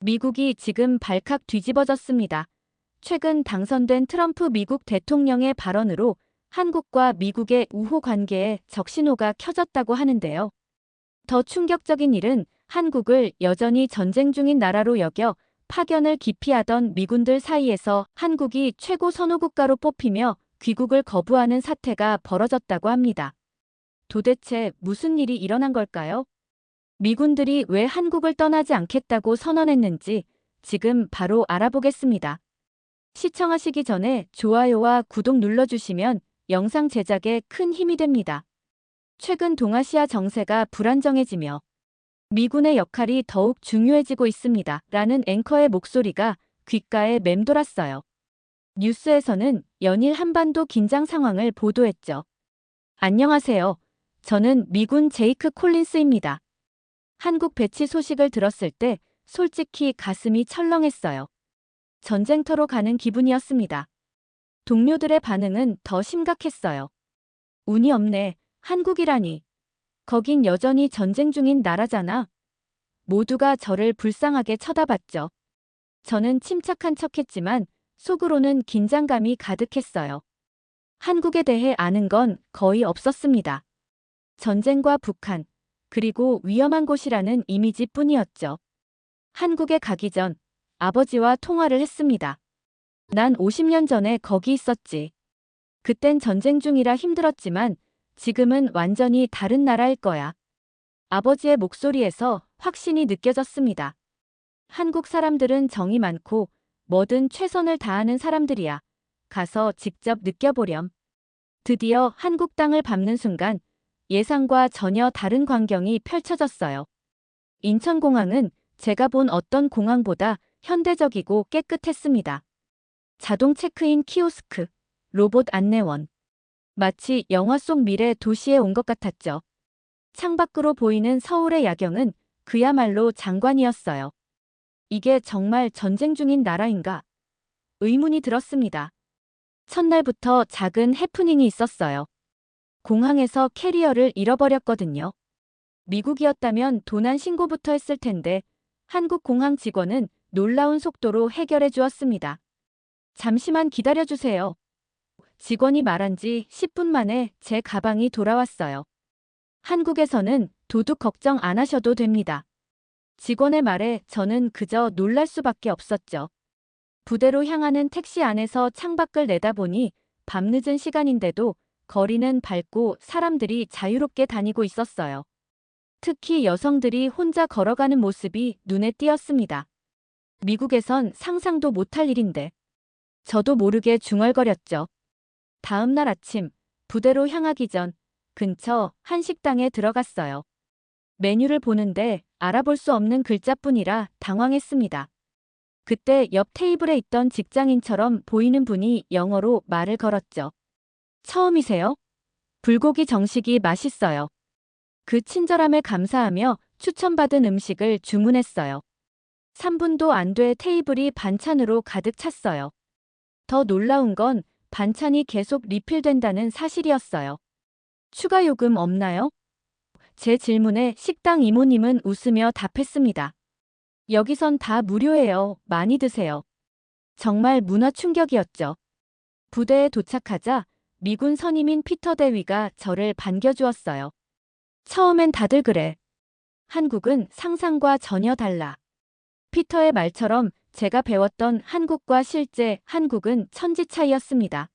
미국이 지금 발칵 뒤집어졌습니다. 최근 당선된 트럼프 미국 대통령의 발언으로 한국과 미국의 우호 관계에 적신호가 켜졌다고 하는데요. 더 충격적인 일은 한국을 여전히 전쟁 중인 나라로 여겨 파견을 기피하던 미군들 사이에서 한국이 최고 선호국가로 뽑히며 귀국을 거부하는 사태가 벌어졌다고 합니다. 도대체 무슨 일이 일어난 걸까요? 미군들이 왜 한국을 떠나지 않겠다고 선언했는지 지금 바로 알아보겠습니다. 시청하시기 전에 좋아요와 구독 눌러주시면 영상 제작에 큰 힘이 됩니다. 최근 동아시아 정세가 불안정해지며 미군의 역할이 더욱 중요해지고 있습니다. 라는 앵커의 목소리가 귓가에 맴돌았어요. 뉴스에서는 연일 한반도 긴장 상황을 보도했죠. 안녕하세요. 저는 미군 제이크 콜린스입니다. 한국 배치 소식을 들었을 때 솔직히 가슴이 철렁했어요. 전쟁터로 가는 기분이었습니다. 동료들의 반응은 더 심각했어요. 운이 없네. 한국이라니. 거긴 여전히 전쟁 중인 나라잖아. 모두가 저를 불쌍하게 쳐다봤죠. 저는 침착한 척했지만 속으로는 긴장감이 가득했어요. 한국에 대해 아는 건 거의 없었습니다. 전쟁과 북한, 그리고 위험한 곳이라는 이미지뿐이었죠. 한국에 가기 전 아버지와 통화를 했습니다. 난 50년 전에 거기 있었지. 그땐 전쟁 중이라 힘들었지만 지금은 완전히 다른 나라일 거야. 아버지의 목소리에서 확신이 느껴졌습니다. 한국 사람들은 정이 많고 뭐든 최선을 다하는 사람들이야. 가서 직접 느껴보렴. 드디어 한국 땅을 밟는 순간 예상과 전혀 다른 광경이 펼쳐졌어요. 인천공항은 제가 본 어떤 공항보다 현대적이고 깨끗했습니다. 자동 체크인 키오스크, 로봇 안내원. 마치 영화 속 미래 도시에 온 것 같았죠. 창밖으로 보이는 서울의 야경은 그야말로 장관이었어요. 이게 정말 전쟁 중인 나라인가? 의문이 들었습니다. 첫날부터 작은 해프닝이 있었어요. 공항에서 캐리어를 잃어버렸거든요. 미국이었다면 도난 신고부터 했을 텐데 한국 공항 직원은 놀라운 속도로 해결해 주었습니다. 잠시만 기다려주세요. 직원이 말한 지 10분 만에 제 가방이 돌아왔어요. 한국에서는 도둑 걱정 안 하셔도 됩니다. 직원의 말에 저는 그저 놀랄 수밖에 없었죠. 부대로 향하는 택시 안에서 창밖을 내다보니 밤늦은 시간인데도 거리는 밝고 사람들이 자유롭게 다니고 있었어요. 특히 여성들이 혼자 걸어가는 모습이 눈에 띄었습니다. 미국에선 상상도 못할 일인데. 저도 모르게 중얼거렸죠. 다음 날 아침, 부대로 향하기 전 근처 한 식당에 들어갔어요. 메뉴를 보는데 알아볼 수 없는 글자뿐이라 당황했습니다. 그때 옆 테이블에 있던 직장인처럼 보이는 분이 영어로 말을 걸었죠. 처음이세요? 불고기 정식이 맛있어요. 그 친절함에 감사하며 추천받은 음식을 주문했어요. 3분도 안 돼 테이블이 반찬으로 가득 찼어요. 더 놀라운 건 반찬이 계속 리필된다는 사실이었어요. 추가 요금 없나요? 제 질문에 식당 이모님은 웃으며 답했습니다. 여기선 다 무료예요. 많이 드세요. 정말 문화 충격이었죠. 부대에 도착하자 미군 선임인 피터 대위가 저를 반겨주었어요. 처음엔 다들 그래. 한국은 상상과 전혀 달라. 피터의 말처럼 제가 배웠던 한국과 실제 한국은 천지 차이였습니다.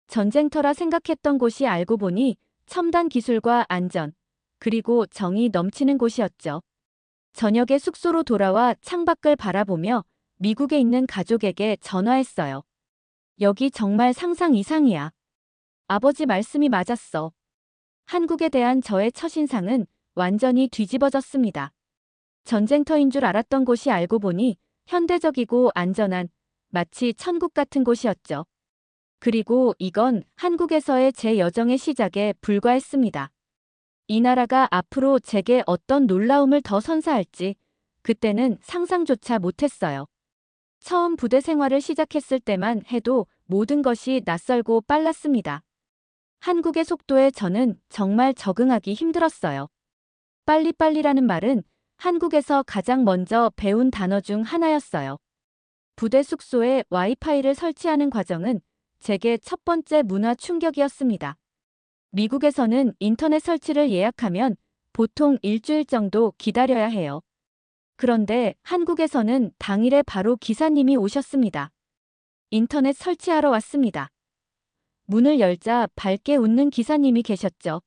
전쟁터라 생각했던 곳이 알고 보니 첨단 기술과 안전, 그리고 정이 넘치는 곳이었죠. 저녁에 숙소로 돌아와 창밖을 바라보며 미국에 있는 가족에게 전화했어요. 여기 정말 상상 이상이야. 아버지 말씀이 맞았어. 한국에 대한 저의 첫인상은 완전히 뒤집어졌습니다. 전쟁터인 줄 알았던 곳이 알고 보니 현대적이고 안전한 마치 천국 같은 곳이었죠. 그리고 이건 한국에서의 제 여정의 시작에 불과했습니다. 이 나라가 앞으로 제게 어떤 놀라움을 더 선사할지 그때는 상상조차 못했어요. 처음 부대 생활을 시작했을 때만 해도 모든 것이 낯설고 빨랐습니다. 한국의 속도에 저는 정말 적응하기 힘들었어요. 빨리빨리라는 말은 한국에서 가장 먼저 배운 단어 중 하나였어요. 부대 숙소에 와이파이를 설치하는 과정은 제게 첫 번째 문화 충격이었습니다. 미국에서는 인터넷 설치를 예약하면 보통 일주일 정도 기다려야 해요. 그런데 한국에서는 당일에 바로 기사님이 오셨습니다. 인터넷 설치하러 왔습니다. 문을 열자 밝게 웃는 기사님이 계셨죠.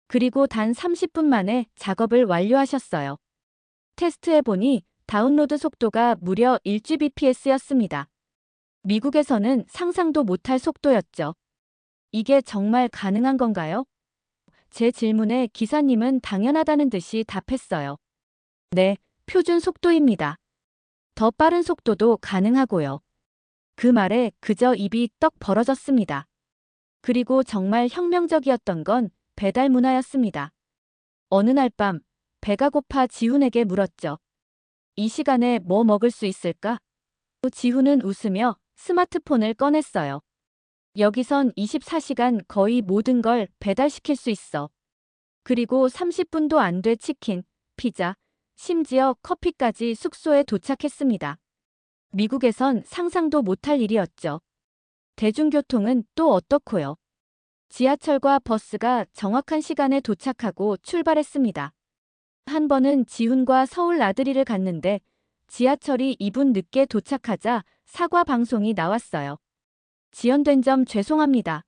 그리고 단 30분 만에 작업을 완료하셨어요. 테스트해보니 다운로드 속도가 무려 1gbps였습니다. 미국에서는 상상도 못할 속도였죠. 이게 정말 가능한 건가요? 제 질문에 기사님은 당연하다는 듯이 답했어요. 네, 표준 속도입니다. 더 빠른 속도도 가능하고요. 그 말에 그저 입이 떡 벌어졌습니다. 그리고 정말 혁명적이었던 건 배달 문화였습니다. 어느 날 밤, 배가 고파 지훈에게 물었죠. 이 시간에 뭐 먹을 수 있을까? 지훈은 웃으며 스마트폰을 꺼냈어요. 여기선 24시간 거의 모든 걸 배달시킬 수 있어. 그리고 30분도 안 돼 치킨, 피자, 심지어 커피까지 숙소에 도착했습니다. 미국에선 상상도 못할 일이었죠. 대중교통은 또 어떻고요? 지하철과 버스가 정확한 시간에 도착하고 출발했습니다. 한 번은 지훈과 서울 나들이를 갔는데 지하철이 2분 늦게 도착하자 사과 방송이 나왔어요. 지연된 점 죄송합니다.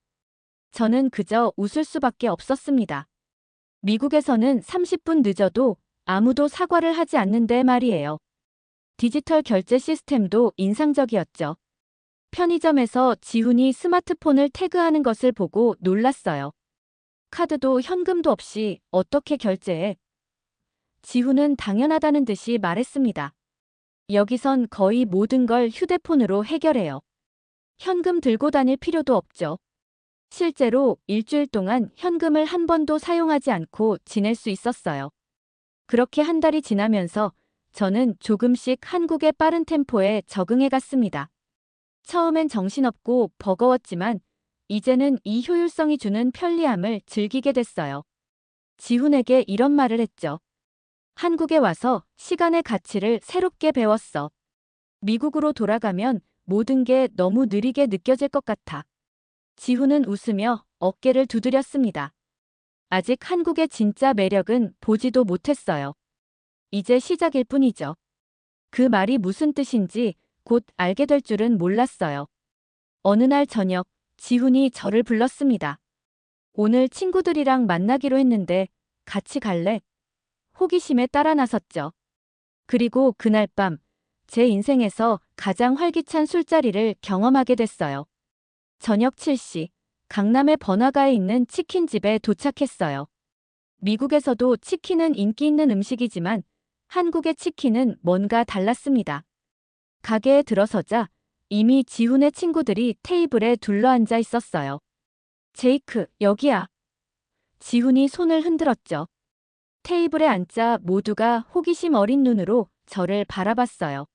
저는 그저 웃을 수밖에 없었습니다. 미국에서는 30분 늦어도 아무도 사과를 하지 않는데 말이에요. 디지털 결제 시스템도 인상적이었죠. 편의점에서 지훈이 스마트폰을 태그하는 것을 보고 놀랐어요. 카드도 현금도 없이 어떻게 결제해? 지훈은 당연하다는 듯이 말했습니다. 여기선 거의 모든 걸 휴대폰으로 해결해요. 현금 들고 다닐 필요도 없죠. 실제로 일주일 동안 현금을 한 번도 사용하지 않고 지낼 수 있었어요. 그렇게 한 달이 지나면서 저는 조금씩 한국의 빠른 템포에 적응해 갔습니다. 처음엔 정신없고 버거웠지만 이제는 이 효율성이 주는 편리함을 즐기게 됐어요. 지훈에게 이런 말을 했죠. 한국에 와서 시간의 가치를 새롭게 배웠어. 미국으로 돌아가면 모든 게 너무 느리게 느껴질 것 같아. 지훈은 웃으며 어깨를 두드렸습니다. 아직 한국의 진짜 매력은 보지도 못했어요. 이제 시작일 뿐이죠. 그 말이 무슨 뜻인지 곧 알게 될 줄은 몰랐어요. 어느 날 저녁, 지훈이 저를 불렀습니다. 오늘 친구들이랑 만나기로 했는데 같이 갈래? 호기심에 따라 나섰죠. 그리고 그날 밤, 제 인생에서 가장 활기찬 술자리를 경험하게 됐어요. 저녁 7시, 강남의 번화가에 있는 치킨집에 도착했어요. 미국에서도 치킨은 인기 있는 음식이지만 한국의 치킨은 뭔가 달랐습니다. 가게에 들어서자 이미 지훈의 친구들이 테이블에 둘러앉아 있었어요. 제이크, 여기야. 지훈이 손을 흔들었죠. 테이블에 앉자 모두가 호기심 어린 눈으로 저를 바라봤어요.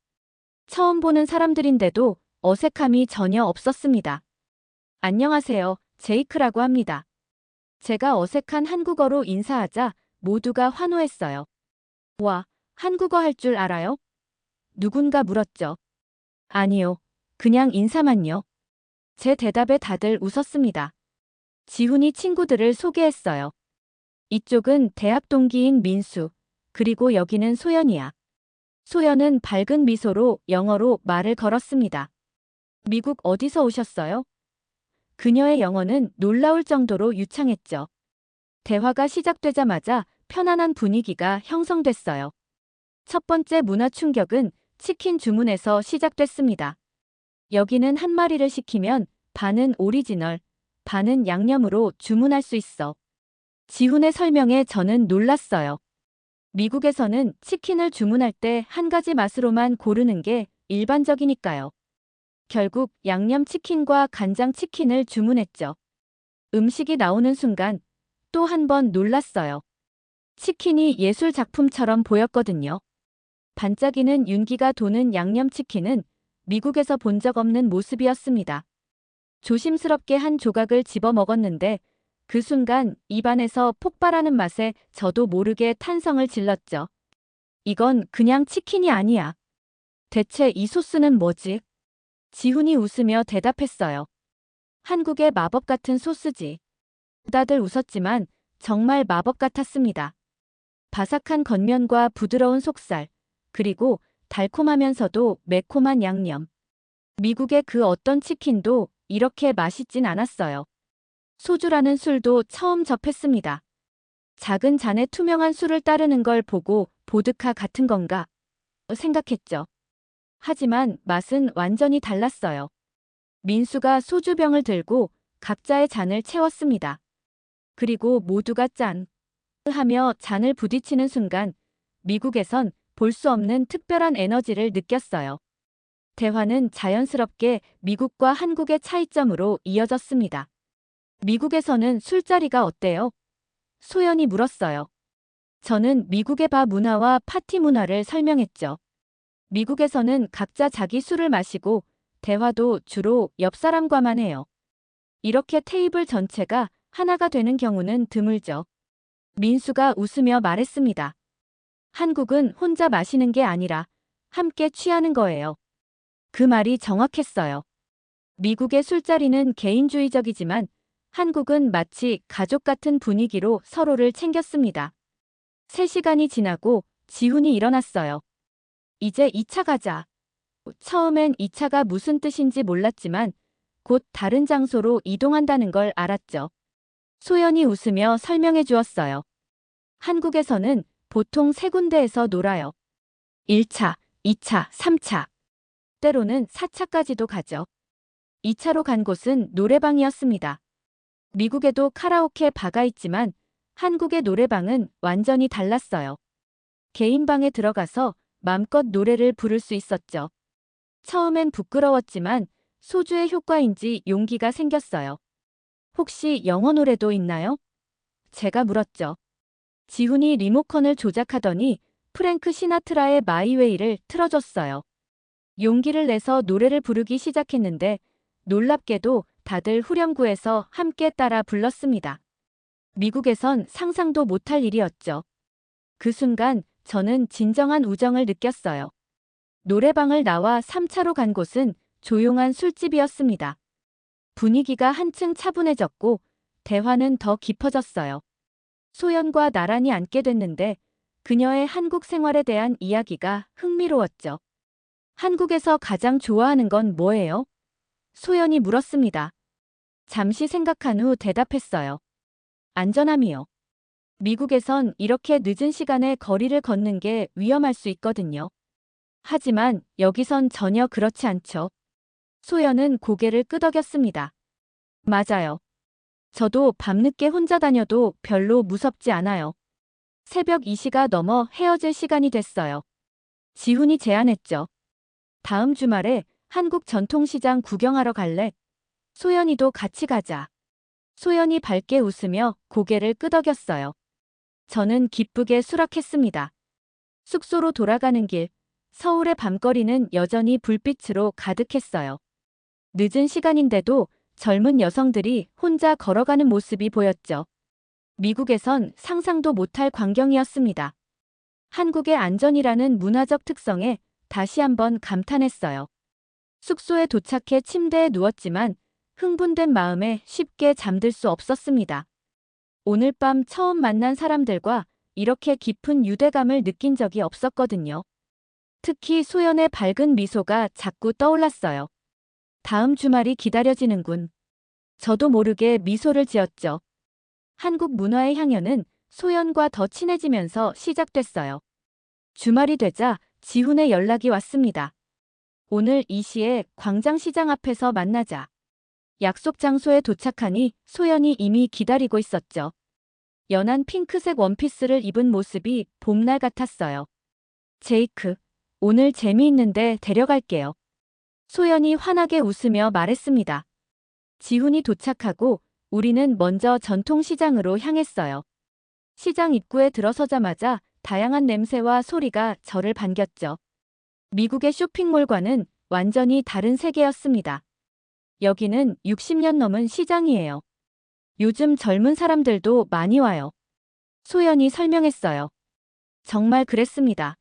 처음 보는 사람들인데도 어색함이 전혀 없었습니다. 안녕하세요, 제이크라고 합니다. 제가 어색한 한국어로 인사하자 모두가 환호했어요. 와, 한국어 할 줄 알아요? 누군가 물었죠. 아니요, 그냥 인사만요. 제 대답에 다들 웃었습니다. 지훈이 친구들을 소개했어요. 이쪽은 대학 동기인 민수, 그리고 여기는 소연이야. 소연은 밝은 미소로 영어로 말을 걸었습니다. 미국 어디서 오셨어요? 그녀의 영어는 놀라울 정도로 유창했죠. 대화가 시작되자마자 편안한 분위기가 형성됐어요. 첫 번째 문화 충격은 치킨 주문에서 시작됐습니다. 여기는 한 마리를 시키면 반은 오리지널, 반은 양념으로 주문할 수 있어. 지훈의 설명에 저는 놀랐어요. 미국에서는 치킨을 주문할 때 한 가지 맛으로만 고르는 게 일반적이니까요. 결국 양념치킨과 간장치킨을 주문했죠. 음식이 나오는 순간 또 한 번 놀랐어요. 치킨이 예술 작품처럼 보였거든요. 반짝이는 윤기가 도는 양념치킨은 미국에서 본 적 없는 모습이었습니다. 조심스럽게 한 조각을 집어 먹었는데 그 순간 입안에서 폭발하는 맛에 저도 모르게 탄성을 질렀죠. 이건 그냥 치킨이 아니야. 대체 이 소스는 뭐지? 지훈이 웃으며 대답했어요. 한국의 마법 같은 소스지. 다들 웃었지만 정말 마법 같았습니다. 바삭한 겉면과 부드러운 속살, 그리고 달콤하면서도 매콤한 양념. 미국의 그 어떤 치킨도 이렇게 맛있진 않았어요. 소주라는 술도 처음 접했습니다. 작은 잔에 투명한 술을 따르는 걸 보고 보드카 같은 건가 생각했죠. 하지만 맛은 완전히 달랐어요. 민수가 소주병을 들고 각자의 잔을 채웠습니다. 그리고 모두가 짠 하며 잔을 부딪히는 순간 미국에선 볼 수 없는 특별한 에너지를 느꼈어요. 대화는 자연스럽게 미국과 한국의 차이점으로 이어졌습니다. 미국에서는 술자리가 어때요? 소연이 물었어요. 저는 미국의 바 문화와 파티 문화를 설명했죠. 미국에서는 각자 자기 술을 마시고 대화도 주로 옆 사람과만 해요. 이렇게 테이블 전체가 하나가 되는 경우는 드물죠. 민수가 웃으며 말했습니다. 한국은 혼자 마시는 게 아니라 함께 취하는 거예요. 그 말이 정확했어요. 미국의 술자리는 개인주의적이지만 한국은 마치 가족 같은 분위기로 서로를 챙겼습니다. 3시간이 지나고 지훈이 일어났어요. 이제 2차 가자. 처음엔 2차가 무슨 뜻인지 몰랐지만 곧 다른 장소로 이동한다는 걸 알았죠. 소연이 웃으며 설명해 주었어요. 한국에서는 보통 3군데에서 놀아요. 1차, 2차, 3차. 때로는 4차까지도 가죠. 2차로 간 곳은 노래방이었습니다. 미국에도 카라오케 바가 있지만 한국의 노래방은 완전히 달랐어요. 개인 방에 들어가서 맘껏 노래를 부를 수 있었죠. 처음엔 부끄러웠지만 소주의 효과인지 용기가 생겼어요. 혹시 영어 노래도 있나요? 제가 물었죠. 지훈이 리모컨을 조작하더니 프랭크 시나트라의 마이웨이를 틀어줬어요. 용기를 내서 노래를 부르기 시작했는데 놀랍게도 다들 후렴구에서 함께 따라 불렀습니다. 미국에선 상상도 못할 일이었죠. 그 순간 저는 진정한 우정을 느꼈어요. 노래방을 나와 3차로 간 곳은 조용한 술집이었습니다. 분위기가 한층 차분해졌고 대화는 더 깊어졌어요. 소연과 나란히 앉게 됐는데 그녀의 한국 생활에 대한 이야기가 흥미로웠죠. 한국에서 가장 좋아하는 건 뭐예요? 소연이 물었습니다. 잠시 생각한 후 대답했어요. 안전함이요. 미국에선 이렇게 늦은 시간에 거리를 걷는 게 위험할 수 있거든요. 하지만 여기선 전혀 그렇지 않죠. 소연은 고개를 끄덕였습니다. 맞아요. 저도 밤늦게 혼자 다녀도 별로 무섭지 않아요. 새벽 2시가 넘어 헤어질 시간이 됐어요. 지훈이 제안했죠. 다음 주말에 한국 전통시장 구경하러 갈래? 소연이도 같이 가자. 소연이 밝게 웃으며 고개를 끄덕였어요. 저는 기쁘게 수락했습니다. 숙소로 돌아가는 길, 서울의 밤거리는 여전히 불빛으로 가득했어요. 늦은 시간인데도 젊은 여성들이 혼자 걸어가는 모습이 보였죠. 미국에선 상상도 못할 광경이었습니다. 한국의 안전이라는 문화적 특성에 다시 한번 감탄했어요. 숙소에 도착해 침대에 누웠지만 흥분된 마음에 쉽게 잠들 수 없었습니다. 오늘 밤 처음 만난 사람들과 이렇게 깊은 유대감을 느낀 적이 없었거든요. 특히 소연의 밝은 미소가 자꾸 떠올랐어요. 다음 주말이 기다려지는군. 저도 모르게 미소를 지었죠. 한국 문화의 향연은 소연과 더 친해지면서 시작됐어요. 주말이 되자 지훈의 연락이 왔습니다. 오늘 2시에 광장시장 앞에서 만나자. 약속 장소에 도착하니 소연이 이미 기다리고 있었죠. 연한 핑크색 원피스를 입은 모습이 봄날 같았어요. 제이크, 오늘 재미있는데 데려갈게요. 소연이 환하게 웃으며 말했습니다. 지훈이 도착하고 우리는 먼저 전통시장으로 향했어요. 시장 입구에 들어서자마자 다양한 냄새와 소리가 저를 반겼죠. 미국의 쇼핑몰과는 완전히 다른 세계였습니다. 여기는 60년 넘은 시장이에요. 요즘 젊은 사람들도 많이 와요. 소연이 설명했어요. 정말 그랬습니다.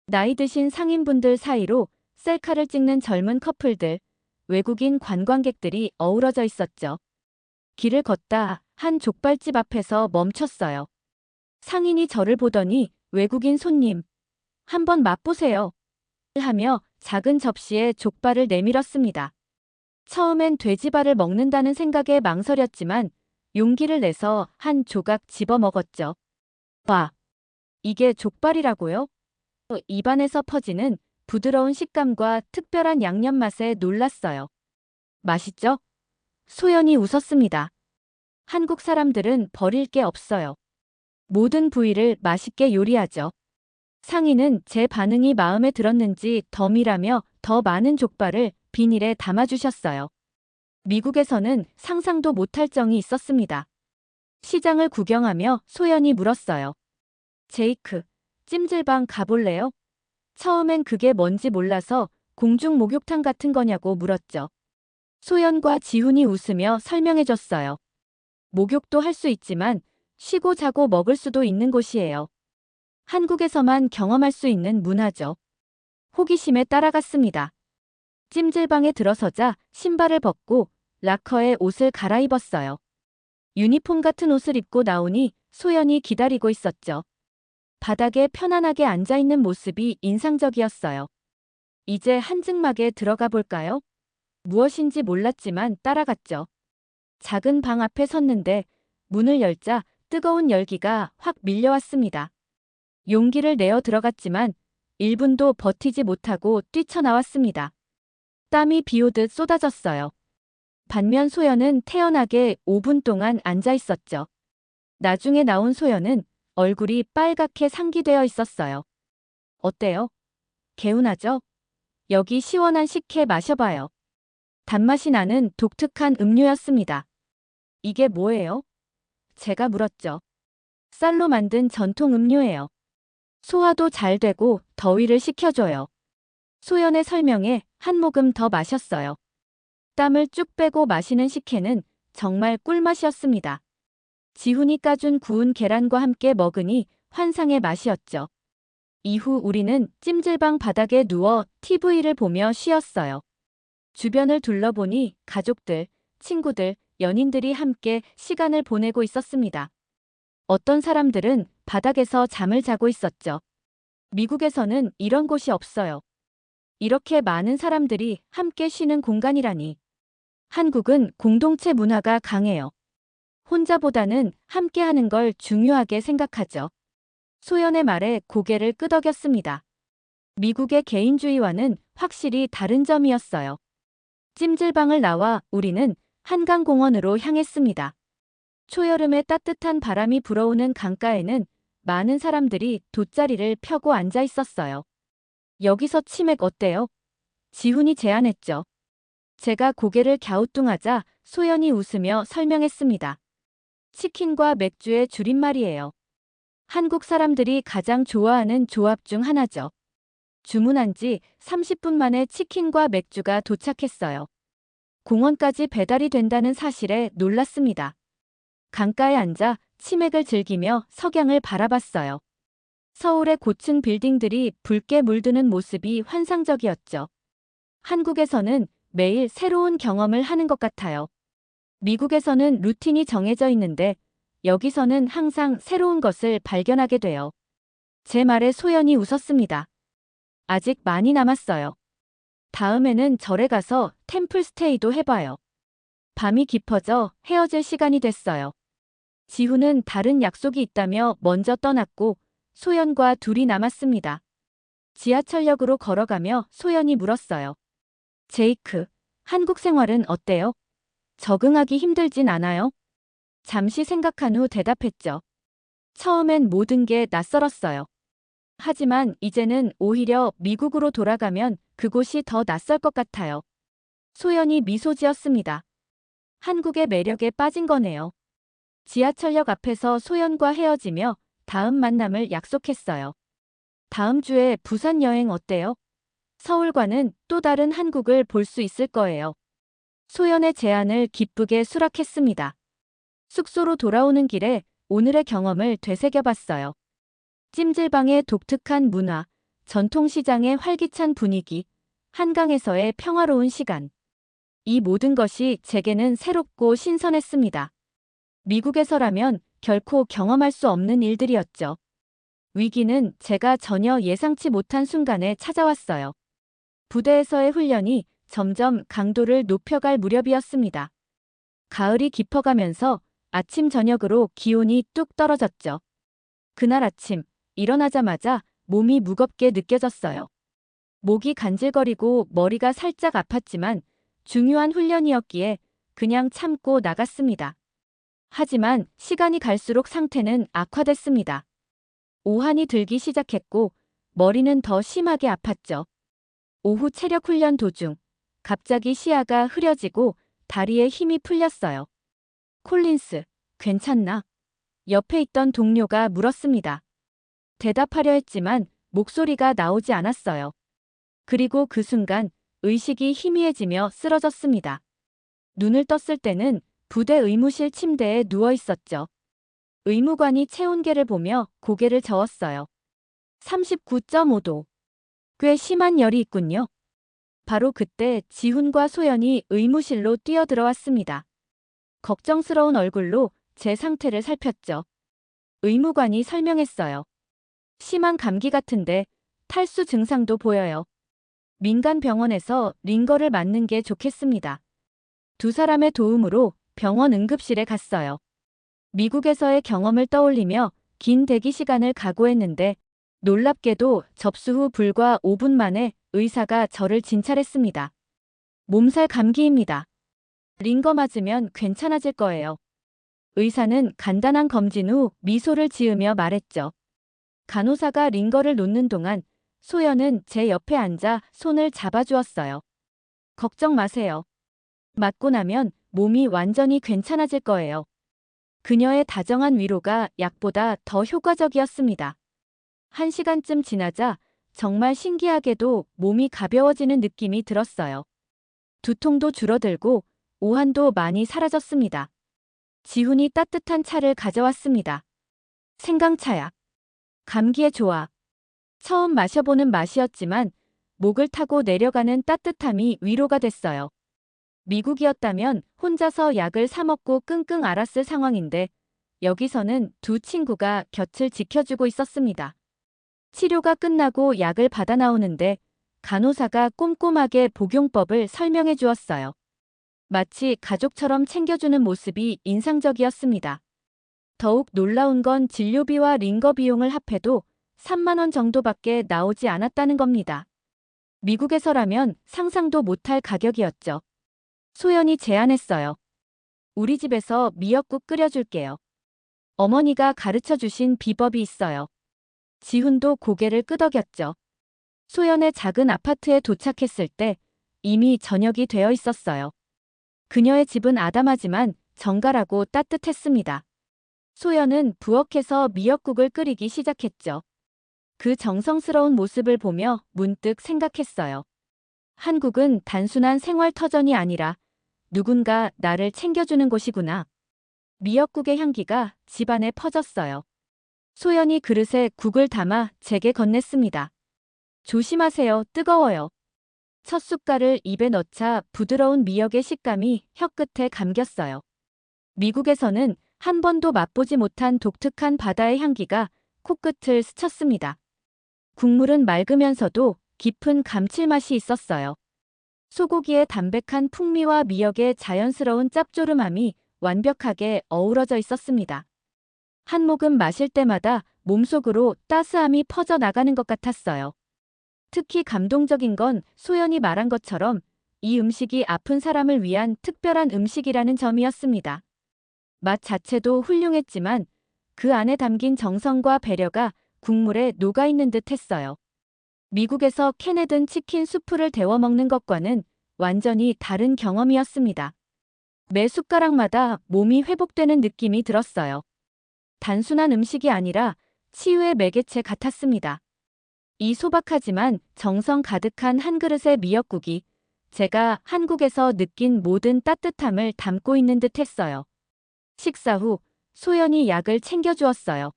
나이 드신 상인분들 사이로 셀카를 찍는 젊은 커플들, 외국인 관광객들이 어우러져 있었죠. 길을 걷다 한 족발집 앞에서 멈췄어요. 상인이 저를 보더니 외국인 손님, 한번 맛보세요. 하며 작은 접시에 족발을 내밀었습니다. 처음엔 돼지발을 먹는다는 생각에 망설였지만 용기를 내서 한 조각 집어 먹었죠. 와, 이게 족발이라고요? 입안에서 퍼지는 부드러운 식감과 특별한 양념 맛에 놀랐어요. 맛있죠? 소연이 웃었습니다. 한국 사람들은 버릴 게 없어요. 모든 부위를 맛있게 요리하죠. 상인은 제 반응이 마음에 들었는지 덤이라며 더 많은 족발을 비닐에 담아주셨어요. 미국에서는 상상도 못할 정이 있었습니다. 시장을 구경하며 소연이 물었어요. 제이크, 찜질방 가볼래요? 처음엔 그게 뭔지 몰라서 공중 목욕탕 같은 거냐고 물었죠. 소연과 지훈이 웃으며 설명해줬어요. 목욕도 할 수 있지만 쉬고 자고 먹을 수도 있는 곳이에요. 한국에서만 경험할 수 있는 문화죠. 호기심에 따라갔습니다. 찜질방에 들어서자 신발을 벗고 락커에 옷을 갈아입었어요. 유니폼 같은 옷을 입고 나오니 소연이 기다리고 있었죠. 바닥에 편안하게 앉아있는 모습이 인상적이었어요. 이제 한증막에 들어가 볼까요? 무엇인지 몰랐지만 따라갔죠. 작은 방 앞에 섰는데 문을 열자 뜨거운 열기가 확 밀려왔습니다. 용기를 내어 들어갔지만 1분도 버티지 못하고 뛰쳐나왔습니다. 땀이 비오듯 쏟아졌어요. 반면 소연은 태연하게 5분 동안 앉아 있었죠. 나중에 나온 소연은 얼굴이 빨갛게 상기되어 있었어요. 어때요? 개운하죠? 여기 시원한 식혜 마셔봐요. 단맛이 나는 독특한 음료였습니다. 이게 뭐예요? 제가 물었죠. 쌀로 만든 전통 음료예요. 소화도 잘 되고 더위를 식혀줘요. 소연의 설명에 한 모금 더 마셨어요. 땀을 쭉 빼고 마시는 식혜는 정말 꿀맛이었습니다. 지훈이 까준 구운 계란과 함께 먹으니 환상의 맛이었죠. 이후 우리는 찜질방 바닥에 누워 TV를 보며 쉬었어요. 주변을 둘러보니 가족들, 친구들, 연인들이 함께 시간을 보내고 있었습니다. 어떤 사람들은 바닥에서 잠을 자고 있었죠. 미국에서는 이런 곳이 없어요. 이렇게 많은 사람들이 함께 쉬는 공간이라니. 한국은 공동체 문화가 강해요. 혼자보다는 함께 하는 걸 중요하게 생각하죠. 소연의 말에 고개를 끄덕였습니다. 미국의 개인주의와는 확실히 다른 점이었어요. 찜질방을 나와 우리는 한강공원으로 향했습니다. 초여름에 따뜻한 바람이 불어오는 강가에는 많은 사람들이 돗자리를 펴고 앉아 있었어요. 여기서 치맥 어때요? 지훈이 제안했죠. 제가 고개를 갸우뚱하자 소연이 웃으며 설명했습니다. 치킨과 맥주의 줄임말이에요. 한국 사람들이 가장 좋아하는 조합 중 하나죠. 주문한 지 30분 만에 치킨과 맥주가 도착했어요. 공원까지 배달이 된다는 사실에 놀랐습니다. 강가에 앉아 치맥을 즐기며 석양을 바라봤어요. 서울의 고층 빌딩들이 붉게 물드는 모습이 환상적이었죠. 한국에서는 매일 새로운 경험을 하는 것 같아요. 미국에서는 루틴이 정해져 있는데 여기서는 항상 새로운 것을 발견하게 돼요. 제 말에 소연이 웃었습니다. 아직 많이 남았어요. 다음에는 절에 가서 템플스테이도 해봐요. 밤이 깊어져 헤어질 시간이 됐어요. 지훈은 다른 약속이 있다며 먼저 떠났고 소연과 둘이 남았습니다. 지하철역으로 걸어가며 소연이 물었어요. 제이크, 한국 생활은 어때요? 적응하기 힘들진 않아요? 잠시 생각한 후 대답했죠. 처음엔 모든 게 낯설었어요. 하지만 이제는 오히려 미국으로 돌아가면 그곳이 더 낯설 것 같아요. 소연이 미소 지었습니다. 한국의 매력에 빠진 거네요. 지하철역 앞에서 소연과 헤어지며 다음 만남을 약속했어요. 다음 주에 부산 여행 어때요? 서울과는 또 다른 한국을 볼 수 있을 거예요. 소연의 제안을 기쁘게 수락했습니다. 숙소로 돌아오는 길에 오늘의 경험을 되새겨봤어요. 찜질방의 독특한 문화, 전통시장의 활기찬 분위기, 한강에서의 평화로운 시간. 이 모든 것이 제게는 새롭고 신선했습니다. 미국에서라면 결코 경험할 수 없는 일들이었죠. 위기는 제가 전혀 예상치 못한 순간에 찾아왔어요. 부대에서의 훈련이 점점 강도를 높여갈 무렵이었습니다. 가을이 깊어가면서 아침 저녁으로 기온이 뚝 떨어졌죠. 그날 아침 일어나자마자 몸이 무겁게 느껴졌어요. 목이 간질거리고 머리가 살짝 아팠지만 중요한 훈련이었기에 그냥 참고 나갔습니다. 하지만 시간이 갈수록 상태는 악화됐습니다. 오한이 들기 시작했고 머리는 더 심하게 아팠죠. 오후 체력 훈련 도중 갑자기 시야가 흐려지고 다리에 힘이 풀렸어요. 콜린스, 괜찮나? 옆에 있던 동료가 물었습니다. 대답하려 했지만 목소리가 나오지 않았어요. 그리고 그 순간 의식이 희미해지며 쓰러졌습니다. 눈을 떴을 때는 부대 의무실 침대에 누워 있었죠. 의무관이 체온계를 보며 고개를 저었어요. 39.5도. 꽤 심한 열이 있군요. 바로 그때 지훈과 소연이 의무실로 뛰어들어왔습니다. 걱정스러운 얼굴로 제 상태를 살폈죠. 의무관이 설명했어요. 심한 감기 같은데 탈수 증상도 보여요. 민간 병원에서 링거를 맞는 게 좋겠습니다. 두 사람의 도움으로 병원 응급실에 갔어요. 미국에서의 경험을 떠올리며 긴 대기 시간을 각오했는데 놀랍게도 접수 후 불과 5분 만에 의사가 저를 진찰했습니다. 몸살 감기입니다. 링거 맞으면 괜찮아질 거예요. 의사는 간단한 검진 후 미소를 지으며 말했죠. 간호사가 링거를 놓는 동안 소연은 제 옆에 앉아 손을 잡아주었어요. 걱정 마세요. 맞고 나면 몸이 완전히 괜찮아질 거예요. 그녀의 다정한 위로가 약보다 더 효과적이었습니다. 1시간쯤 지나자 정말 신기하게도 몸이 가벼워지는 느낌이 들었어요. 두통도 줄어들고 오한도 많이 사라졌습니다. 지훈이 따뜻한 차를 가져왔습니다. 생강차야. 감기에 좋아. 처음 마셔보는 맛이었지만 목을 타고 내려가는 따뜻함이 위로가 됐어요. 미국이었다면 혼자서 약을 사 먹고 끙끙 앓았을 상황인데 여기서는 두 친구가 곁을 지켜주고 있었습니다. 치료가 끝나고 약을 받아 나오는데 간호사가 꼼꼼하게 복용법을 설명해 주었어요. 마치 가족처럼 챙겨주는 모습이 인상적이었습니다. 더욱 놀라운 건 진료비와 링거 비용을 합해도 3만 원 정도밖에 나오지 않았다는 겁니다. 미국에서라면 상상도 못할 가격이었죠. 소연이 제안했어요. 우리 집에서 미역국 끓여줄게요. 어머니가 가르쳐 주신 비법이 있어요. 지훈도 고개를 끄덕였죠. 소연의 작은 아파트에 도착했을 때 이미 저녁이 되어 있었어요. 그녀의 집은 아담하지만 정갈하고 따뜻했습니다. 소연은 부엌에서 미역국을 끓이기 시작했죠. 그 정성스러운 모습을 보며 문득 생각했어요. 한국은 단순한 생활터전이 아니라 누군가 나를 챙겨주는 곳이구나. 미역국의 향기가 집안에 퍼졌어요. 소연이 그릇에 국을 담아 제게 건넸습니다. 조심하세요. 뜨거워요. 첫 숟갈을 입에 넣자 부드러운 미역의 식감이 혀끝에 감겼어요. 미국에서는 한 번도 맛보지 못한 독특한 바다의 향기가 코끝을 스쳤습니다. 국물은 맑으면서도 깊은 감칠맛이 있었어요. 소고기의 담백한 풍미와 미역의 자연스러운 짭조름함이 완벽하게 어우러져 있었습니다. 한 모금 마실 때마다 몸속으로 따스함이 퍼져나가는 것 같았어요. 특히 감동적인 건 소연이 말한 것처럼 이 음식이 아픈 사람을 위한 특별한 음식이라는 점이었습니다. 맛 자체도 훌륭했지만 그 안에 담긴 정성과 배려가 국물에 녹아있는 듯 했어요. 미국에서 캐내든 치킨 수프를 데워 먹는 것과는 완전히 다른 경험이었습니다. 매 숟가락마다 몸이 회복되는 느낌이 들었어요. 단순한 음식이 아니라 치유의 매개체 같았습니다. 이 소박하지만 정성 가득한 한 그릇의 미역국이 제가 한국에서 느낀 모든 따뜻함을 담고 있는 듯 했어요. 식사 후 소연이 약을 챙겨주었어요.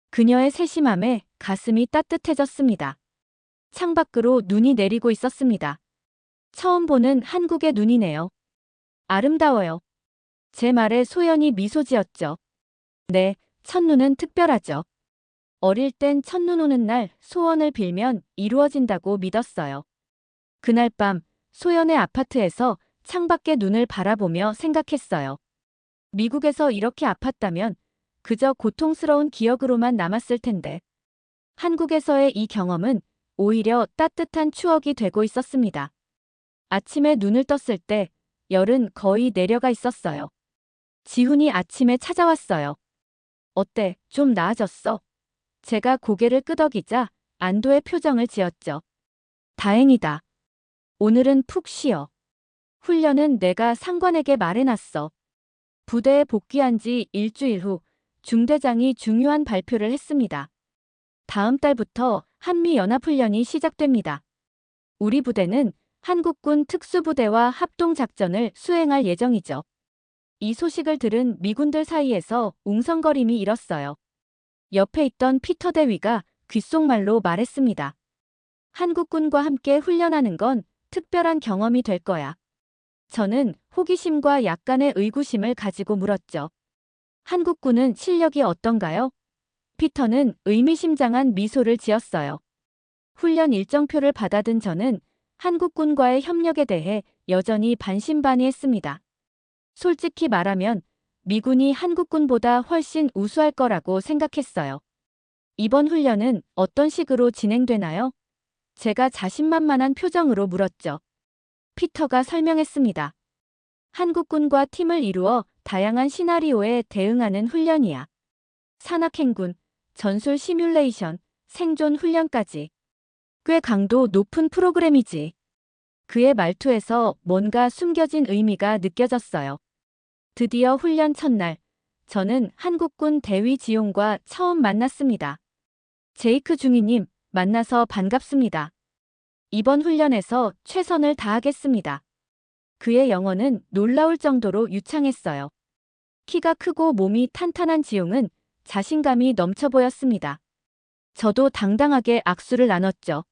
그녀의 세심함에 가슴이 따뜻해졌습니다. 창밖으로 눈이 내리고 있었습니다. 처음 보는 한국의 눈이네요. 아름다워요. 제 말에 소연이 미소 지었죠. 네, 첫눈은 특별하죠. 어릴 땐 첫눈 오는 날 소원을 빌면 이루어진다고 믿었어요. 그날 밤 소연의 아파트에서 창밖의 눈을 바라보며 생각했어요. 미국에서 이렇게 아팠다면 그저 고통스러운 기억으로만 남았을 텐데. 한국에서의 이 경험은 오히려 따뜻한 추억이 되고 있었습니다. 아침에 눈을 떴을 때 열은 거의 내려가 있었어요. 지훈이 아침에 찾아왔어요. 어때? 좀 나아졌어? 제가 고개를 끄덕이자 안도의 표정을 지었죠. 다행이다. 오늘은 푹 쉬어. 훈련은 내가 상관에게 말해놨어. 부대에 복귀한 지 일주일 후 중대장이 중요한 발표를 했습니다. 다음 달부터 한미연합훈련이 시작됩니다. 우리 부대는 한국군 특수부대와 합동작전을 수행할 예정이죠. 이 소식을 들은 미군들 사이에서 웅성거림이 일었어요. 옆에 있던 피터 대위가 귓속말로 말했습니다. 한국군과 함께 훈련하는 건 특별한 경험이 될 거야. 저는 호기심과 약간의 의구심을 가지고 물었죠. 한국군은 실력이 어떤가요? 피터는 의미심장한 미소를 지었어요. 훈련 일정표를 받아든 저는 한국군과의 협력에 대해 여전히 반신반의했습니다. 솔직히 말하면 미군이 한국군보다 훨씬 우수할 거라고 생각했어요. 이번 훈련은 어떤 식으로 진행되나요? 제가 자신만만한 표정으로 물었죠. 피터가 설명했습니다. 한국군과 팀을 이루어 다양한 시나리오에 대응하는 훈련이야. 산악행군, 전술 시뮬레이션, 생존 훈련까지. 꽤 강도 높은 프로그램이지. 그의 말투에서 뭔가 숨겨진 의미가 느껴졌어요. 드디어 훈련 첫날, 저는 한국군 대위 지용과 처음 만났습니다. 제이크 중위님, 만나서 반갑습니다. 이번 훈련에서 최선을 다하겠습니다. 그의 영어는 놀라울 정도로 유창했어요. 키가 크고 몸이 탄탄한 지용은 자신감이 넘쳐 보였습니다. 저도 당당하게 악수를 나눴죠.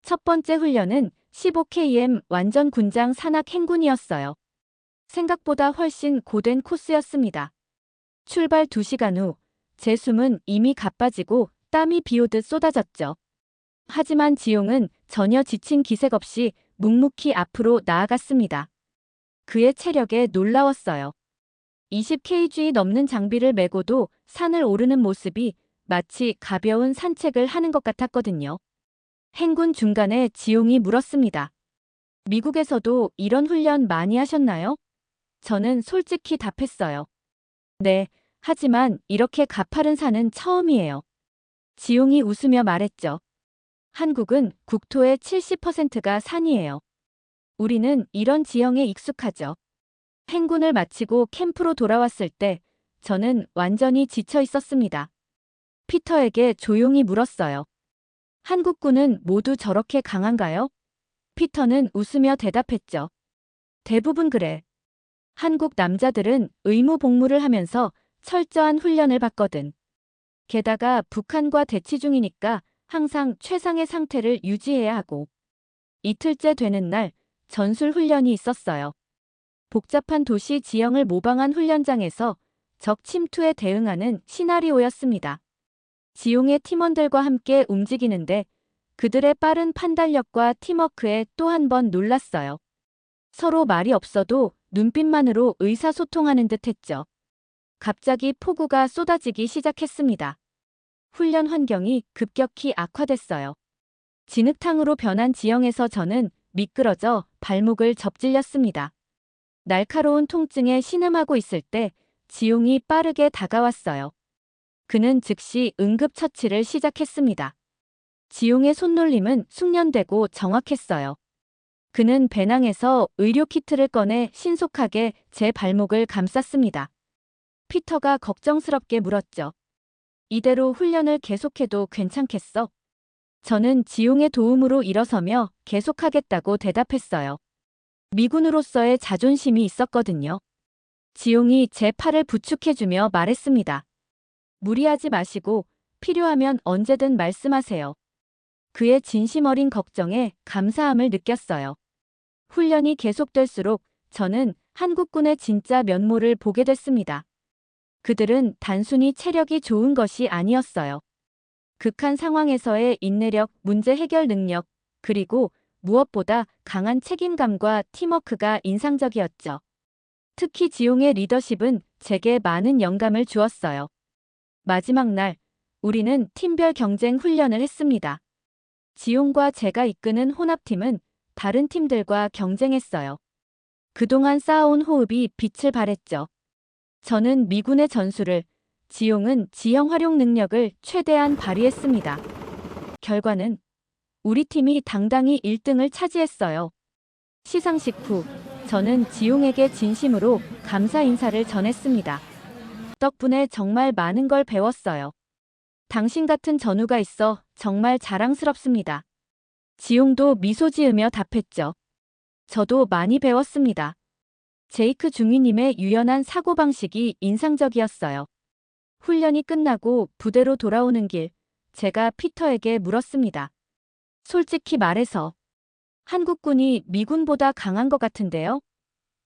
첫 번째 훈련은 15km 완전 군장 산악 행군이었어요. 생각보다 훨씬 고된 코스였습니다. 출발 2시간 후, 제 숨은 이미 가빠지고 땀이 비오듯 쏟아졌죠. 하지만 지용은 전혀 지친 기색 없이 묵묵히 앞으로 나아갔습니다. 그의 체력에 놀라웠어요. 20kg 넘는 장비를 메고도 산을 오르는 모습이 마치 가벼운 산책을 하는 것 같았거든요. 행군 중간에 지용이 물었습니다. 미국에서도 이런 훈련 많이 하셨나요? 저는 솔직히 답했어요. 네, 하지만 이렇게 가파른 산은 처음이에요. 지용이 웃으며 말했죠. 한국은 국토의 70%가 산이에요. 우리는 이런 지형에 익숙하죠. 행군을 마치고 캠프로 돌아왔을 때 저는 완전히 지쳐 있었습니다. 피터에게 조용히 물었어요. 한국군은 모두 저렇게 강한가요? 피터는 웃으며 대답했죠. 대부분 그래. 한국 남자들은 의무 복무를 하면서 철저한 훈련을 받거든. 게다가 북한과 대치 중이니까 항상 최상의 상태를 유지해야 하고. 이틀째 되는 날 전술 훈련이 있었어요. 복잡한 도시 지형을 모방한 훈련장에서 적 침투에 대응하는 시나리오였습니다. 지용의 팀원들과 함께 움직이는데 그들의 빠른 판단력과 팀워크에 또 한 번 놀랐어요. 서로 말이 없어도 눈빛만으로 의사소통하는 듯 했죠. 갑자기 폭우가 쏟아지기 시작했습니다. 훈련 환경이 급격히 악화됐어요. 진흙탕으로 변한 지형에서 저는 미끄러져 발목을 접질렸습니다. 날카로운 통증에 신음하고 있을 때 지용이 빠르게 다가왔어요. 그는 즉시 응급처치를 시작했습니다. 지용의 손놀림은 숙련되고 정확했어요. 그는 배낭에서 의료키트를 꺼내 신속하게 제 발목을 감쌌습니다. 피터가 걱정스럽게 물었죠. 이대로 훈련을 계속해도 괜찮겠어? 저는 지용의 도움으로 일어서며 계속하겠다고 대답했어요. 미군으로서의 자존심이 있었거든요. 지용이 제 팔을 부축해주며 말했습니다. 무리하지 마시고 필요하면 언제든 말씀하세요. 그의 진심 어린 걱정에 감사함을 느꼈어요. 훈련이 계속될수록 저는 한국군의 진짜 면모를 보게 됐습니다. 그들은 단순히 체력이 좋은 것이 아니었어요. 극한 상황에서의 인내력, 문제 해결 능력, 그리고 무엇보다 강한 책임감과 팀워크가 인상적이었죠. 특히 지용의 리더십은 제게 많은 영감을 주었어요. 마지막 날, 우리는 팀별 경쟁 훈련을 했습니다. 지용과 제가 이끄는 혼합팀은 다른 팀들과 경쟁했어요. 그동안 쌓아온 호흡이 빛을 발했죠. 저는 미군의 전술을, 지용은 지형 활용 능력을 최대한 발휘했습니다. 결과는 우리 팀이 당당히 1등을 차지했어요. 시상식 후, 저는 지용에게 진심으로 감사 인사를 전했습니다. 덕분에 정말 많은 걸 배웠어요. 당신 같은 전우가 있어 정말 자랑스럽습니다. 지용도 미소 지으며 답했죠. 저도 많이 배웠습니다. 제이크 중위님의 유연한 사고방식이 인상적이었어요. 훈련이 끝나고 부대로 돌아오는 길, 제가 피터에게 물었습니다. 솔직히 말해서 한국군이 미군보다 강한 것 같은데요?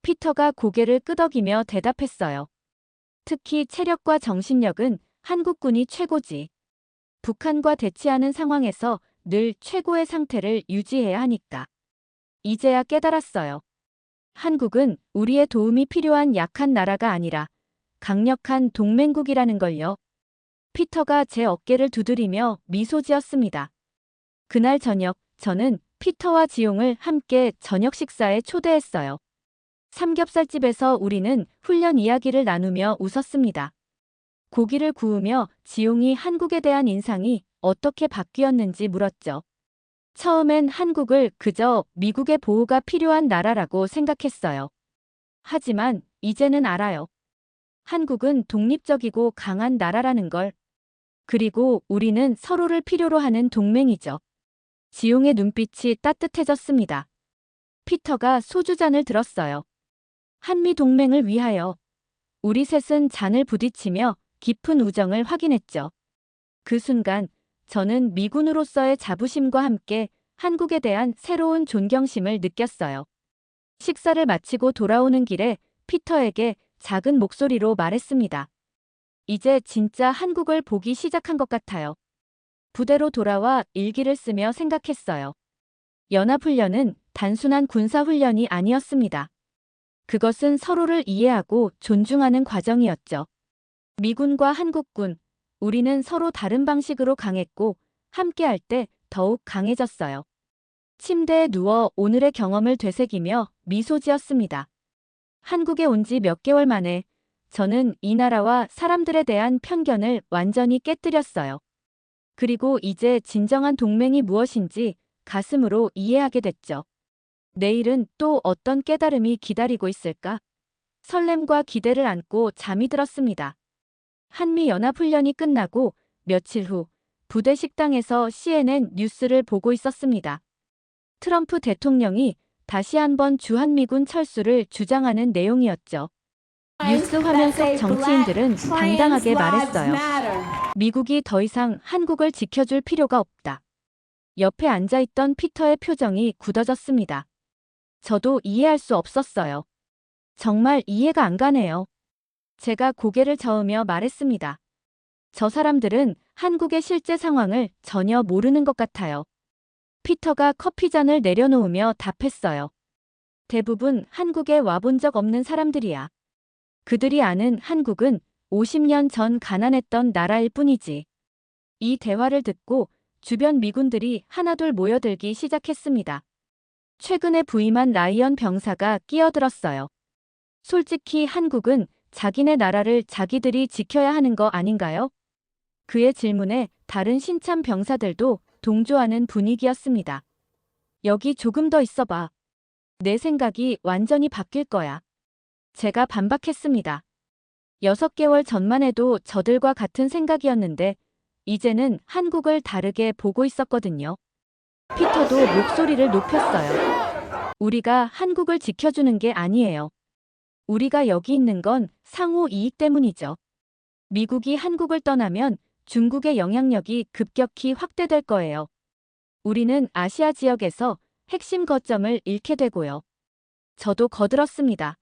피터가 고개를 끄덕이며 대답했어요. 특히 체력과 정신력은 한국군이 최고지. 북한과 대치하는 상황에서 늘 최고의 상태를 유지해야 하니까. 이제야 깨달았어요. 한국은 우리의 도움이 필요한 약한 나라가 아니라 강력한 동맹국이라는 걸요. 피터가 제 어깨를 두드리며 미소 지었습니다. 그날 저녁, 저는 피터와 지용을 함께 저녁 식사에 초대했어요. 삼겹살집에서 우리는 훈련 이야기를 나누며 웃었습니다. 고기를 구우며 지용이 한국에 대한 인상이 어떻게 바뀌었는지 물었죠. 처음엔 한국을 그저 미국의 보호가 필요한 나라라고 생각했어요. 하지만 이제는 알아요. 한국은 독립적이고 강한 나라라는 걸. 그리고 우리는 서로를 필요로 하는 동맹이죠. 지용의 눈빛이 따뜻해졌습니다. 피터가 소주잔을 들었어요. 한미 동맹을 위하여. 우리 셋은 잔을 부딪히며 깊은 우정을 확인했죠. 그 순간 저는 미군으로서의 자부심과 함께 한국에 대한 새로운 존경심을 느꼈어요. 식사를 마치고 돌아오는 길에 피터에게 작은 목소리로 말했습니다. 이제 진짜 한국을 보기 시작한 것 같아요. 부대로 돌아와 일기를 쓰며 생각했어요. 연합훈련은 단순한 군사훈련이 아니었습니다. 그것은 서로를 이해하고 존중하는 과정이었죠. 미군과 한국군, 우리는 서로 다른 방식으로 강했고 함께할 때 더욱 강해졌어요. 침대에 누워 오늘의 경험을 되새기며 미소 지었습니다. 한국에 온 지 몇 개월 만에 저는 이 나라와 사람들에 대한 편견을 완전히 깨뜨렸어요. 그리고 이제 진정한 동맹이 무엇인지 가슴으로 이해하게 됐죠. 내일은 또 어떤 깨달음이 기다리고 있을까? 설렘과 기대를 안고 잠이 들었습니다. 한미연합훈련이 끝나고 며칠 후 부대 식당에서 CNN 뉴스를 보고 있었습니다. 트럼프 대통령이 다시 한번 주한미군 철수를 주장하는 내용이었죠. 뉴스 화면 속 정치인들은 당당하게 말했어요. 미국이 더 이상 한국을 지켜줄 필요가 없다. 옆에 앉아있던 피터의 표정이 굳어졌습니다. 저도 이해할 수 없었어요. 정말 이해가 안 가네요. 제가 고개를 저으며 말했습니다. 저 사람들은 한국의 실제 상황을 전혀 모르는 것 같아요. 피터가 커피잔을 내려놓으며 답했어요. 대부분 한국에 와본 적 없는 사람들이야. 그들이 아는 한국은 50년 전 가난했던 나라일 뿐이지. 이 대화를 듣고 주변 미군들이 하나둘 모여들기 시작했습니다. 최근에 부임한 라이언 병사가 끼어들었어요. 솔직히 한국은 자기네 나라를 자기들이 지켜야 하는 거 아닌가요? 그의 질문에 다른 신참 병사들도 동조하는 분위기였습니다. 여기 조금 더 있어봐. 내 생각이 완전히 바뀔 거야. 제가 반박했습니다. 6개월 전만 해도 저들과 같은 생각이었는데 이제는 한국을 다르게 보고 있었거든요. 피터도 목소리를 높였어요. 우리가 한국을 지켜주는 게 아니에요. 우리가 여기 있는 건 상호 이익 때문이죠. 미국이 한국을 떠나면 중국의 영향력이 급격히 확대될 거예요. 우리는 아시아 지역에서 핵심 거점을 잃게 되고요. 저도 거들었습니다.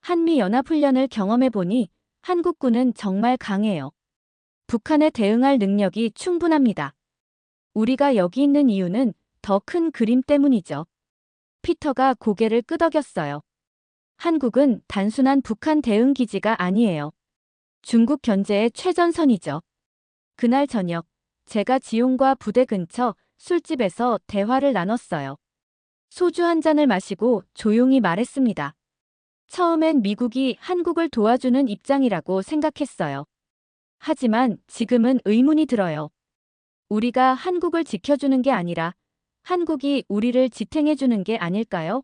한미연합훈련을 경험해보니 한국군은 정말 강해요. 북한에 대응할 능력이 충분합니다. 우리가 여기 있는 이유는 더 큰 그림 때문이죠. 피터가 고개를 끄덕였어요. 한국은 단순한 북한 대응 기지가 아니에요. 중국 견제의 최전선이죠. 그날 저녁, 제가 지용과 부대 근처 술집에서 대화를 나눴어요. 소주 한 잔을 마시고 조용히 말했습니다. 처음엔 미국이 한국을 도와주는 입장이라고 생각했어요. 하지만 지금은 의문이 들어요. 우리가 한국을 지켜주는 게 아니라 한국이 우리를 지탱해주는 게 아닐까요?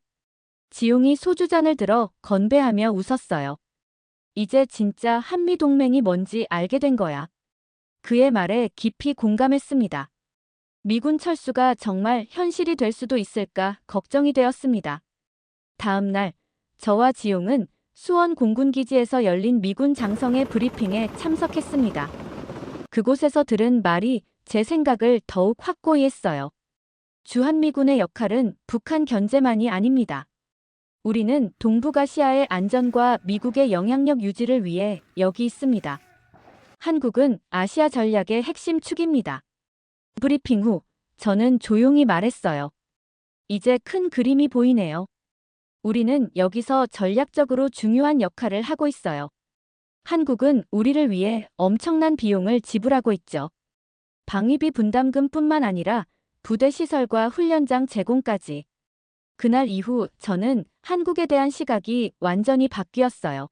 지용이 소주잔을 들어 건배하며 웃었어요. 이제 진짜 한미동맹이 뭔지 알게 된 거야. 그의 말에 깊이 공감했습니다. 미군 철수가 정말 현실이 될 수도 있을까 걱정이 되었습니다. 다음 날, 저와 지용은 수원 공군기지에서 열린 미군 장성의 브리핑에 참석했습니다. 그곳에서 들은 말이 제 생각을 더욱 확고히 했어요. 주한미군의 역할은 북한 견제만이 아닙니다. 우리는 동북아시아의 안전과 미국의 영향력 유지를 위해 여기 있습니다. 한국은 아시아 전략의 핵심 축입니다. 브리핑 후 저는 조용히 말했어요. 이제 큰 그림이 보이네요. 우리는 여기서 전략적으로 중요한 역할을 하고 있어요. 한국은 우리를 위해 엄청난 비용을 지불하고 있죠. 방위비 분담금뿐만 아니라 부대 시설과 훈련장 제공까지. 그날 이후 저는 한국에 대한 시각이 완전히 바뀌었어요.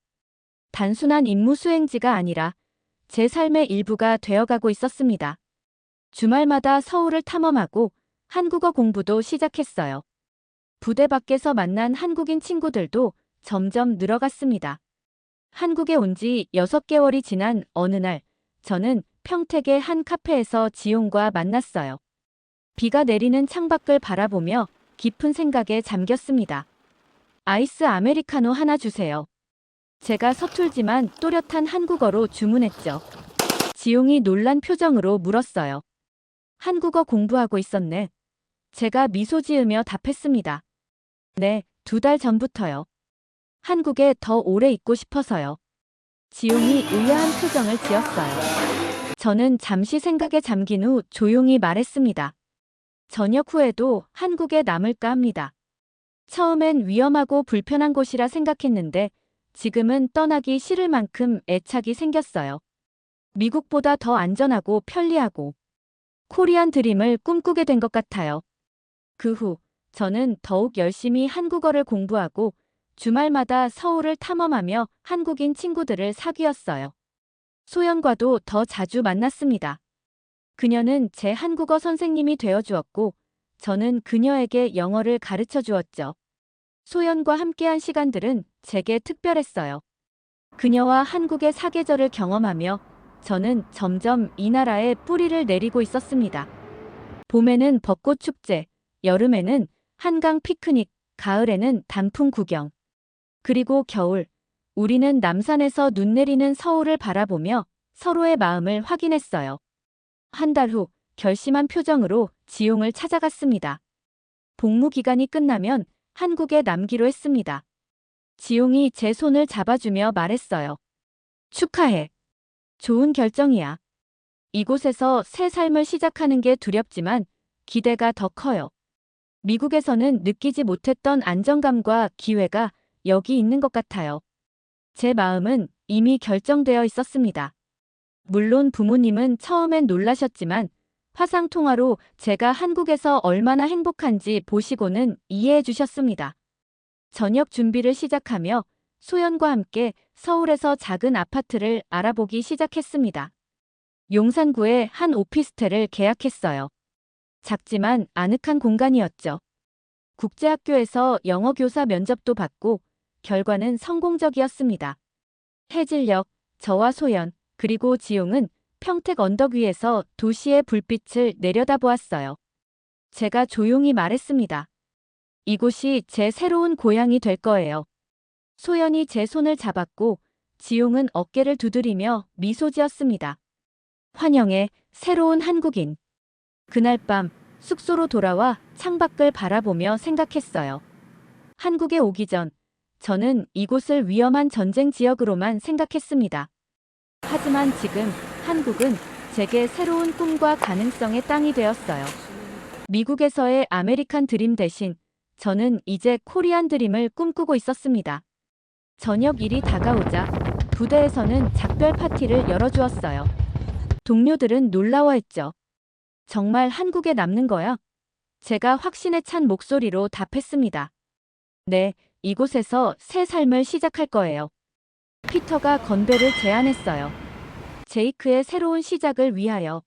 단순한 임무 수행지가 아니라 제 삶의 일부가 되어가고 있었습니다. 주말마다 서울을 탐험하고 한국어 공부도 시작했어요. 부대 밖에서 만난 한국인 친구들도 점점 늘어갔습니다. 한국에 온 지 6개월이 지난 어느 날, 저는 평택의 한 카페에서 지용과 만났어요. 비가 내리는 창밖을 바라보며 깊은 생각에 잠겼습니다. 아이스 아메리카노 하나 주세요. 제가 서툴지만 또렷한 한국어로 주문했죠. 지용이 놀란 표정으로 물었어요. 한국어 공부하고 있었네. 제가 미소 지으며 답했습니다. 네, 2달 전부터요. 한국에 더 오래 있고 싶어서요. 지용이 의아한 표정을 지었어요. 저는 잠시 생각에 잠긴 후 조용히 말했습니다. 저녁 후에도 한국에 남을까 합니다. 처음엔 위험하고 불편한 곳이라 생각했는데 지금은 떠나기 싫을 만큼 애착이 생겼어요. 미국보다 더 안전하고 편리하고 코리안 드림을 꿈꾸게 된 것 같아요. 그 후 저는 더욱 열심히 한국어를 공부하고 주말마다 서울을 탐험하며 한국인 친구들을 사귀었어요. 소연과도 더 자주 만났습니다. 그녀는 제 한국어 선생님이 되어주었고 저는 그녀에게 영어를 가르쳐 주었죠. 소연과 함께한 시간들은 제게 특별했어요. 그녀와 한국의 사계절을 경험하며 저는 점점 이 나라에 뿌리를 내리고 있었습니다. 봄에는 벚꽃 축제, 여름에는 한강 피크닉, 가을에는 단풍 구경. 그리고 겨울, 우리는 남산에서 눈 내리는 서울을 바라보며 서로의 마음을 확인했어요. 한 달 후 결심한 표정으로 지용을 찾아갔습니다. 복무 기간이 끝나면 한국에 남기로 했습니다. 지용이 제 손을 잡아주며 말했어요. 축하해. 좋은 결정이야. 이곳에서 새 삶을 시작하는 게 두렵지만 기대가 더 커요. 미국에서는 느끼지 못했던 안정감과 기회가 여기 있는 것 같아요. 제 마음은 이미 결정되어 있었습니다. 물론 부모님은 처음엔 놀라셨지만 화상통화로 제가 한국에서 얼마나 행복한지 보시고는 이해해 주셨습니다. 저녁 준비를 시작하며 소연과 함께 서울에서 작은 아파트를 알아보기 시작했습니다. 용산구의 한 오피스텔을 계약했어요. 작지만 아늑한 공간이었죠. 국제학교에서 영어 교사 면접도 받고 결과는 성공적이었습니다. 해질녘, 저와 소연, 그리고 지용은 평택 언덕 위에서 도시의 불빛을 내려다보았어요. 제가 조용히 말했습니다. 이곳이 제 새로운 고향이 될 거예요. 소연이 제 손을 잡았고 지용은 어깨를 두드리며 미소 지었습니다. 환영해, 새로운 한국인. 그날 밤 숙소로 돌아와 창밖을 바라보며 생각했어요. 한국에 오기 전 저는 이곳을 위험한 전쟁 지역으로만 생각했습니다. 하지만 지금 한국은 제게 새로운 꿈과 가능성의 땅이 되었어요. 미국에서의 아메리칸 드림 대신 저는 이제 코리안 드림을 꿈꾸고 있었습니다. 저녁 일이 다가오자 부대에서는 작별 파티를 열어주었어요. 동료들은 놀라워했죠. 정말 한국에 남는 거야? 제가 확신에 찬 목소리로 답했습니다. 네, 이곳에서 새 삶을 시작할 거예요. 피터가 건배를 제안했어요. 제이크의 새로운 시작을 위하여.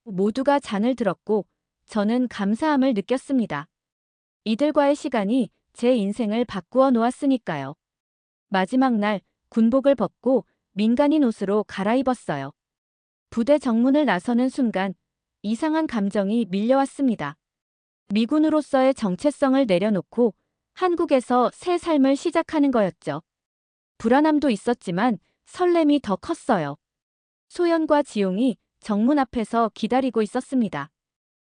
모두가 잔을 들었고 저는 감사함을 느꼈습니다. 이들과의 시간이 제 인생을 바꾸어 놓았으니까요. 마지막 날 군복을 벗고 민간인 옷으로 갈아입었어요. 부대 정문을 나서는 순간 이상한 감정이 밀려왔습니다. 미군으로서의 정체성을 내려놓고 한국에서 새 삶을 시작하는 거였죠. 불안함도 있었지만 설렘이 더 컸어요. 소연과 지용이 정문 앞에서 기다리고 있었습니다.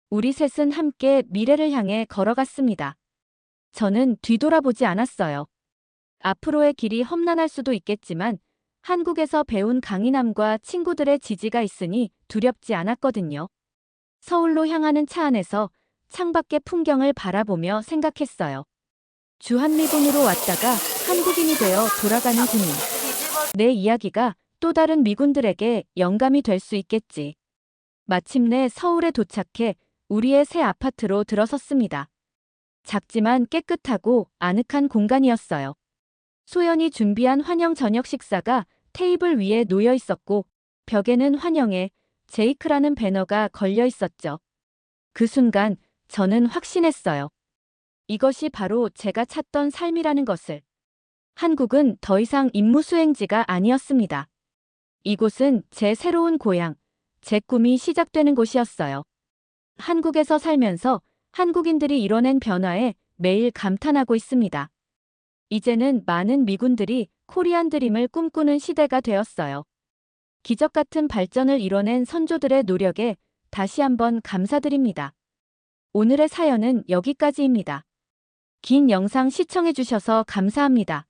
우리 셋은 함께 미래를 향해 걸어갔습니다. 저는 뒤돌아보지 않았어요. 앞으로의 길이 험난할 수도 있겠지만 한국에서 배운 강인함과 친구들의 지지가 있으니 두렵지 않았거든요. 서울로 향하는 차 안에서 창밖의 풍경을 바라보며 생각했어요. 주한미군으로 왔다가 한국인이 되어 돌아가는 군인. 내 이야기가 또 다른 미군들에게 영감이 될 수 있겠지. 마침내 서울에 도착해 우리의 새 아파트로 들어섰습니다. 작지만 깨끗하고 아늑한 공간이었어요. 소연이 준비한 환영 저녁 식사가 테이블 위에 놓여 있었고 벽에는 환영해 제이크라는 배너가 걸려 있었죠. 그 순간 저는 확신했어요. 이것이 바로 제가 찾던 삶이라는 것을. 한국은 더 이상 임무 수행지가 아니었습니다. 이곳은 제 새로운 고향, 제 꿈이 시작되는 곳이었어요. 한국에서 살면서 한국인들이 이뤄낸 변화에 매일 감탄하고 있습니다. 이제는 많은 미군들이 코리안 드림을 꿈꾸는 시대가 되었어요. 기적 같은 발전을 이뤄낸 선조들의 노력에 다시 한번 감사드립니다. 오늘의 사연은 여기까지입니다. 긴 영상 시청해주셔서 감사합니다.